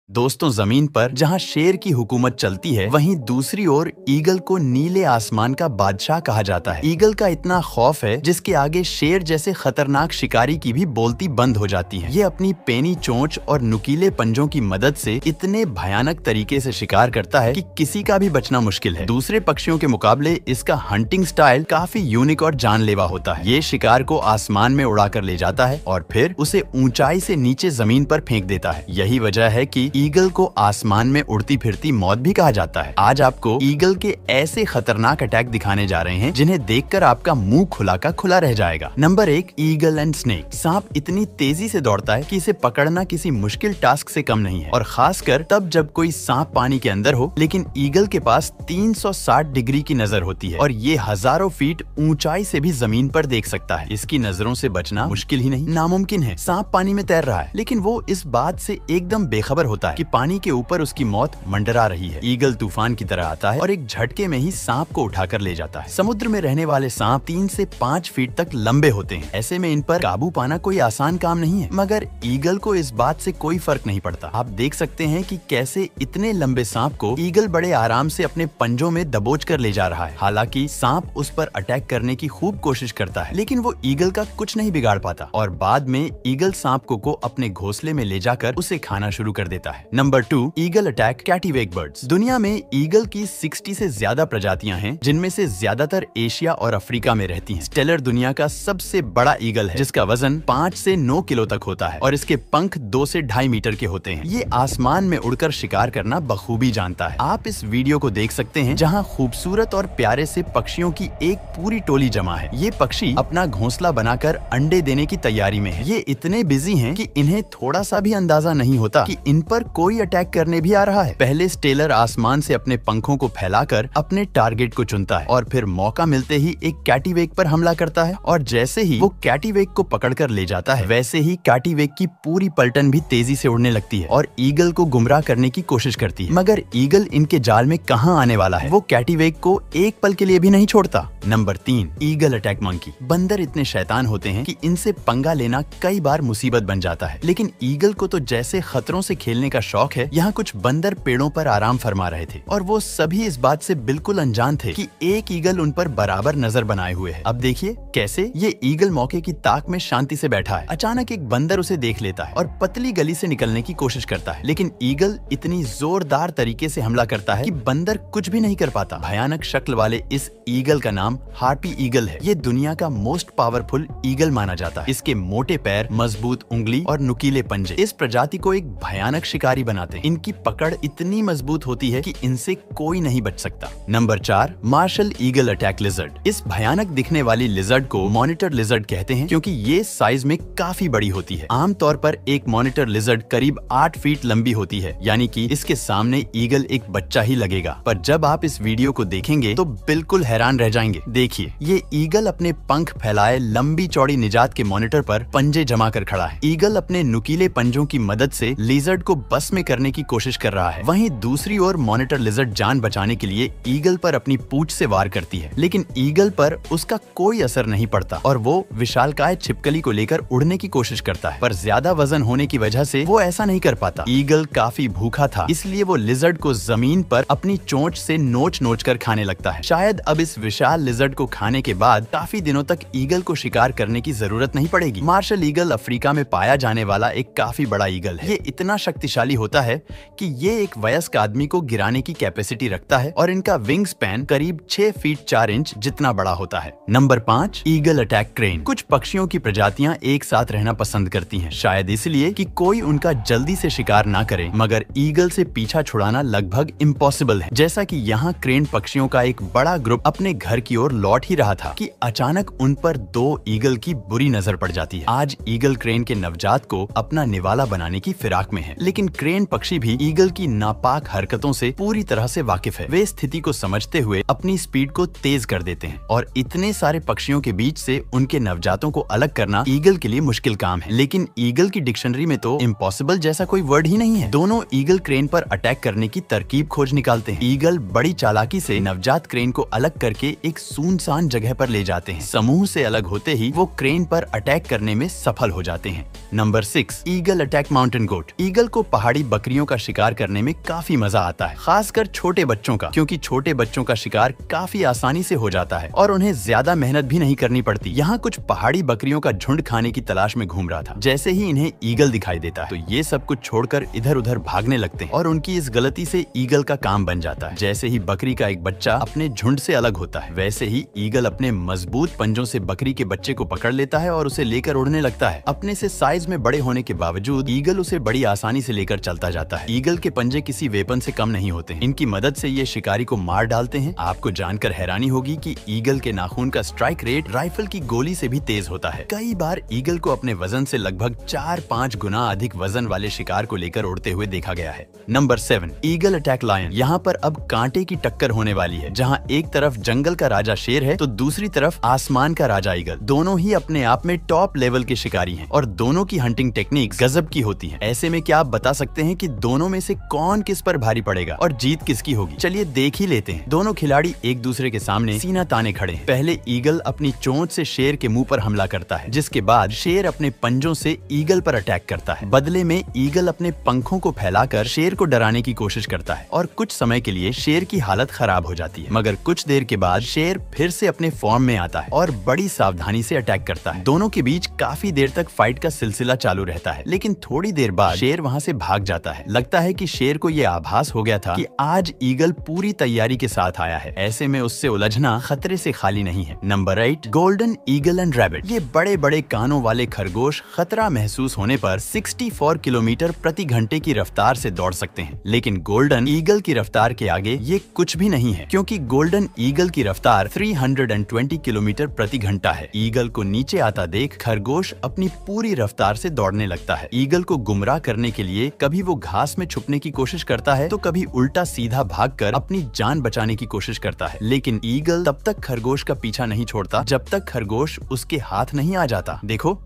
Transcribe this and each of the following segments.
दोस्तों, जमीन पर जहां शेर की हुकूमत चलती है, वहीं दूसरी ओर ईगल को नीले आसमान का बादशाह कहा जाता है। ईगल का इतना खौफ है जिसके आगे शेर जैसे खतरनाक शिकारी की भी बोलती बंद हो जाती है। ये अपनी पेनी चोंच और नुकीले पंजों की मदद से इतने भयानक तरीके से शिकार करता है कि किसी का भी बचना मुश्किल है। दूसरे पक्षियों के मुकाबले इसका हंटिंग स्टाइल काफी यूनिक और जानलेवा होता है। ये शिकार को आसमान में उड़ाकर ले जाता है और फिर उसे ऊंचाई से नीचे जमीन पर फेंक देता है। यही वजह है कि ईगल को आसमान में उड़ती फिरती मौत भी कहा जाता है। आज आपको ईगल के ऐसे खतरनाक अटैक दिखाने जा रहे हैं जिन्हें देखकर आपका मुंह खुला का खुला रह जाएगा। Number 1, eagle and snake. सांप इतनी तेजी से दौड़ता है कि इसे पकड़ना किसी मुश्किल टास्क से कम नहीं है, और खासकर तब जब कोई सांप पानी के अंदर हो। लेकिन ईगल के पास 360 डिग्री की नजर होती है और ये हजारों फीट ऊंचाई से भी जमीन पर देख सकता है। इसकी नजरों से बचना मुश्किल ही नहीं, नामुमकिन है। सांप पानी में तैर रहा है, लेकिन वो इस बात से एकदम बेखबर होता है कि पानी के ऊपर उसकी मौत मंडरा रही है। ईगल तूफान की तरह आता है और एक झटके में ही सांप को उठाकर ले जाता है। समुद्र में रहने वाले सांप 3 से 5 फीट तक लंबे होते हैं। ऐसे में इन पर काबू पाना कोई आसान काम नहीं है, मगर ईगल को इस बात से कोई फर्क नहीं पड़ता। आप देख सकते हैं कि कैसे इतने लंबे सांप को ईगल बड़े आराम से अपने पंजों में दबोच कर ले जा रहा है। हालांकि सांप उस पर अटैक करने की खूब कोशिश करता है, लेकिन वो ईगल का कुछ नहीं बिगाड़ पाता और बाद में ईगल सांप को अपने घोंसले में ले जाकर उसे खाना शुरू कर देता है। नंबर 2, ईगल अटैक कैटिवेक बर्ड्स। दुनिया में ईगल की 60 से ज्यादा प्रजातियां हैं, जिनमें से ज्यादातर एशिया और अफ्रीका में रहती हैं। स्टेलर दुनिया का सबसे बड़ा ईगल है, जिसका वजन 5 से 9 किलो तक होता है और इसके पंख 2 से 2.5 मीटर के होते हैं। ये आसमान में उड़कर शिकार करना बखूबी जानता है। आप इस वीडियो को देख सकते हैं जहाँ खूबसूरत और प्यारे से पक्षियों की एक पूरी टोली जमा है। ये पक्षी अपना घोंसला बनाकर अंडे देने की तैयारी में है। ये इतने बिजी हैं कि इन्हें थोड़ा सा भी अंदाजा नहीं होता कि इन पर कोई अटैक करने भी आ रहा है। पहले स्टेलर आसमान से अपने पंखों को फैलाकर अपने टारगेट को चुनता है और फिर मौका मिलते ही एक कैटिवेक पर हमला करता है, और जैसे ही वो कैटिवेक को पकड़कर ले जाता है, वैसे ही कैटिवेक की पूरी पलटन भी तेजी से उड़ने लगती है और ईगल को गुमराह करने की कोशिश करती है। मगर ईगल इनके जाल में कहां आने वाला है, वो कैटिवेक को एक पल के लिए भी नहीं छोड़ता। Number 3, eagle attack monkey. बंदर इतने शैतान होते हैं कि इनसे पंगा लेना कई बार मुसीबत बन जाता है, लेकिन ईगल को तो जैसे खतरों से खेलने का शौक है। यहाँ कुछ बंदर पेड़ों पर आराम फरमा रहे थे और वो सभी इस बात से बिल्कुल अनजान थे कि एक ईगल उन पर बराबर नजर बनाए हुए है। अब देखिए कैसे ये ईगल मौके की ताक में शांति से बैठा है। अचानक एक बंदर उसे देख लेता है और पतली गली से निकलने की कोशिश करता है, लेकिन ईगल इतनी जोरदार तरीके से हमला करता है कि बंदर कुछ भी नहीं कर पाता। भयानक शक्ल वाले इस ईगल का नाम हार्पी ईगल है। ये दुनिया का मोस्ट पावरफुल ईगल माना जाता है। इसके मोटे पैर, मजबूत उंगली और नुकीले पंजे इस प्रजाति को एक भयानक शिकारी बनाते हैं। इनकी पकड़ इतनी मजबूत होती है कि इनसे कोई नहीं बच सकता। Number 4, martial eagle attack lizard. इस भयानक दिखने वाली लिजर्ड को मॉनिटर लिजर्ड कहते हैं, क्योंकि ये साइज में काफी बड़ी होती है। आमतौर पर एक मॉनिटर लिजर्ड करीब 8 फीट लंबी होती है, यानी कि इसके सामने ईगल एक बच्चा ही लगेगा। पर जब आप इस वीडियो को देखेंगे तो बिल्कुल हैरान रह जाएंगे। देखिए, ये ईगल अपने पंख फैलाए लंबी चौड़ी निजात के मॉनिटर पर पंजे जमा कर खड़ा है। ईगल अपने नुकीले पंजों की मदद से लिजर्ड को बस में करने की कोशिश कर रहा है। वहीं दूसरी ओर मॉनिटर लिजर्ड जान बचाने के लिए ईगल पर अपनी पूंछ से वार करती है, लेकिन ईगल पर उसका कोई असर नहीं पड़ता और वो विशालकाय छिपकली को लेकर उड़ने की कोशिश करता है। पर ज्यादा वजन होने की वजह से वो ऐसा नहीं कर पाता। ईगल काफी भूखा था, इसलिए वो लिजर्ड को जमीन पर अपनी चोंच से नोच नोच कर खाने लगता है। शायद अब इस विशाल लिजर्ड को खाने के बाद काफी दिनों तक ईगल को शिकार करने की जरूरत नहीं पड़ेगी। मार्शल ईगल अफ्रीका में पाया जाने वाला एक काफी बड़ा ईगल है। ये इतना शक्तिशाली होता है कि ये एक वयस्क आदमी को गिराने की कैपेसिटी रखता है और इनका विंग स्पैन करीब 6 फीट 4 इंच जितना बड़ा होता है। Number 5, eagle attack crane. कुछ पक्षियों की प्रजातियां एक साथ रहना पसंद करती हैं, शायद इसलिए कि कोई उनका जल्दी से शिकार ना करे, मगर ईगल से पीछा छुड़ाना लगभग इम्पॉसिबल है। जैसा कि यहाँ क्रेन पक्षियों का एक बड़ा ग्रुप अपने घर की ओर लौट ही रहा था कि अचानक उन पर 2 ईगल की बुरी नजर पड़ जाती है। आज ईगल क्रेन के नवजात को अपना निवाला बनाने की फिराक में है, लेकिन क्रेन पक्षी भी ईगल की नापाक हरकतों से पूरी तरह से वाकिफ है। वे स्थिति को समझते हुए अपनी स्पीड को तेज कर देते हैं और इतने सारे पक्षियों के बीच से उनके नवजातों को अलग करना ईगल के लिए मुश्किल काम है। लेकिन ईगल की डिक्शनरी में तो इम्पॉसिबल जैसा कोई वर्ड ही नहीं है। दोनों ईगल क्रेन पर अटैक करने की तरकीब खोज निकालते हैं। ईगल बड़ी चालाकी से नवजात क्रेन को अलग करके एक सुनसान जगह पर ले जाते हैं। समूह से अलग होते ही वो क्रेन पर अटैक करने में सफल हो जाते हैं। Number 6, eagle attack mountain goat. Eagle को पहाड़ी बकरियों का शिकार करने में काफी मजा आता है, खासकर छोटे बच्चों का, क्योंकि छोटे बच्चों का शिकार काफी आसानी से हो जाता है और उन्हें ज्यादा मेहनत भी नहीं करनी पड़ती। यहाँ कुछ पहाड़ी बकरियों का झुंड खाने की तलाश में घूम रहा था। जैसे ही इन्हें ईगल दिखाई देता है तो ये सब कुछ छोड़कर इधर उधर भागने लगते हैं और उनकी इस गलती से ईगल का काम बन जाता है। जैसे ही बकरी का एक बच्चा अपने झुंड से अलग होता है, वैसे ही ईगल अपने मजबूत पंजों से बकरी के बच्चे को पकड़ लेता है और उसे लेकर उड़ने लगता है। अपने से साइज में बड़े होने के बावजूद ईगल उसे बड़ी आसानी से लेकर चलता जाता है। ईगल के पंजे किसी वेपन से कम नहीं होते हैं। इनकी मदद से ये शिकारी को मार डालते हैं। आपको जानकर हैरानी होगी कि ईगल के नाखून का स्ट्राइक रेट राइफल की गोली से भी तेज होता है। कई बार ईगल को अपने वजन से लगभग 4-5 गुना अधिक वजन वाले शिकार को लेकर उड़ते हुए देखा गया है। Number 7, eagle attack lion. यहाँ पर अब कांटे की टक्कर होने वाली है, जहाँ एक तरफ जंगल का राजा शेर है तो दूसरी तरफ आसमान का राजा ईगल। दोनों ही अपने आप में टॉप लेवल के शिकारी हैं और दोनों की हंटिंग टेक्निक गजब की होती है। ऐसे में क्या आप बता सकते हैं कि दोनों में से कौन किस पर भारी पड़ेगा और जीत किसकी होगी? चलिए देख ही लेते हैं। दोनों खिलाड़ी एक दूसरे के सामने सीना ताने खड़े हैं। पहले ईगल अपनी चोंच से शेर के मुंह पर हमला करता है, जिसके बाद शेर अपने पंजों से ईगल पर अटैक करता है। बदले में ईगल अपने पंखों को फैलाकर शेर को डराने की कोशिश करता है और कुछ समय के लिए शेर की हालत खराब हो जाती है, मगर कुछ देर के बाद शेर फिर से अपने फॉर्म में आता है और बड़ी सावधानी से अटैक करता है। दोनों के बीच काफी देर तक फाइट का सिलसिला चालू रहता है, लेकिन थोड़ी देर बाद शेर वहाँ से भाग जाता है। लगता है कि शेर को ये आभास हो गया था कि आज ईगल पूरी तैयारी के साथ आया है। ऐसे में उससे उलझना खतरे से खाली नहीं है। Number 8, golden eagle and rabbit. ये बड़े बड़े कानों वाले खरगोश खतरा महसूस होने पर 64 किलोमीटर प्रति घंटे की रफ्तार से दौड़ सकते हैं, लेकिन गोल्डन ईगल की रफ्तार के आगे ये कुछ भी नहीं है, क्योंकि गोल्डन ईगल की रफ्तार 320 किलोमीटर प्रति घंटा है। ईगल को नीचे आता देख खरगोश अपनी पूरी रफ्तार से दौड़ने लगता है। ईगल को गुमराह करने के लिए कभी वो घास में छुपने की कोशिश करता है तो कभी उल्टा सीधा भागकर अपनी जान बचाने की कोशिश करता है, लेकिन ईगल तब तक खरगोश का पीछा नहीं छोड़ता जब तक खरगोश उसके हाथ नहीं आ जाता। देखो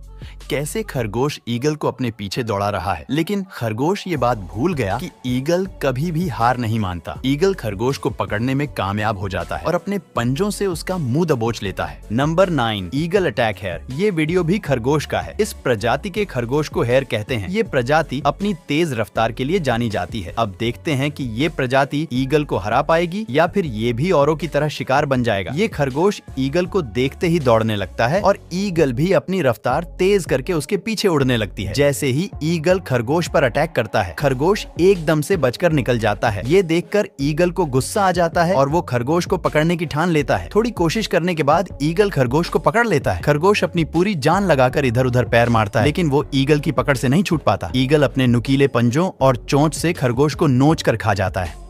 कैसे खरगोश ईगल को अपने पीछे दौड़ा रहा है, लेकिन खरगोश ये बात भूल गया कि ईगल कभी भी हार नहीं मानता। ईगल खरगोश को पकड़ने में कामयाब हो जाता है और अपने पंजों से उसका मुंह दबोच लेता है। Number 9, eagle attack hare. ये वीडियो भी खरगोश का है। इस प्रजाति के खरगोश को हेयर कहते हैं। ये प्रजाति अपनी तेज रफ्तार के लिए जानी जाती है। अब देखते हैं कि ये प्रजाति ईगल को हरा पाएगी या फिर ये भी औरों की तरह शिकार बन जाएगा। ये खरगोश ईगल को देखते ही दौड़ने लगता है और ईगल भी अपनी रफ्तार तेज करके उसके पीछे उड़ने लगती है। जैसे ही ईगल खरगोश पर अटैक करता है, खरगोश एकदम से बचकर निकल जाता है। ये देखकर ईगल को गुस्सा आ जाता है और वो खरगोश को पकड़ने की ठान लेता है। थोड़ी कोशिश करने के बाद ईगल खरगोश को पकड़ लेता है। खरगोश अपनी पूरी जान लगाकर इधर उधर पैर मारता है, लेकिन वो ईगल की पकड़ से नहीं छूट पाता। ईगल अपने नुकीले पंजों और चोंच से खरगोश को नोच कर खा जाता है।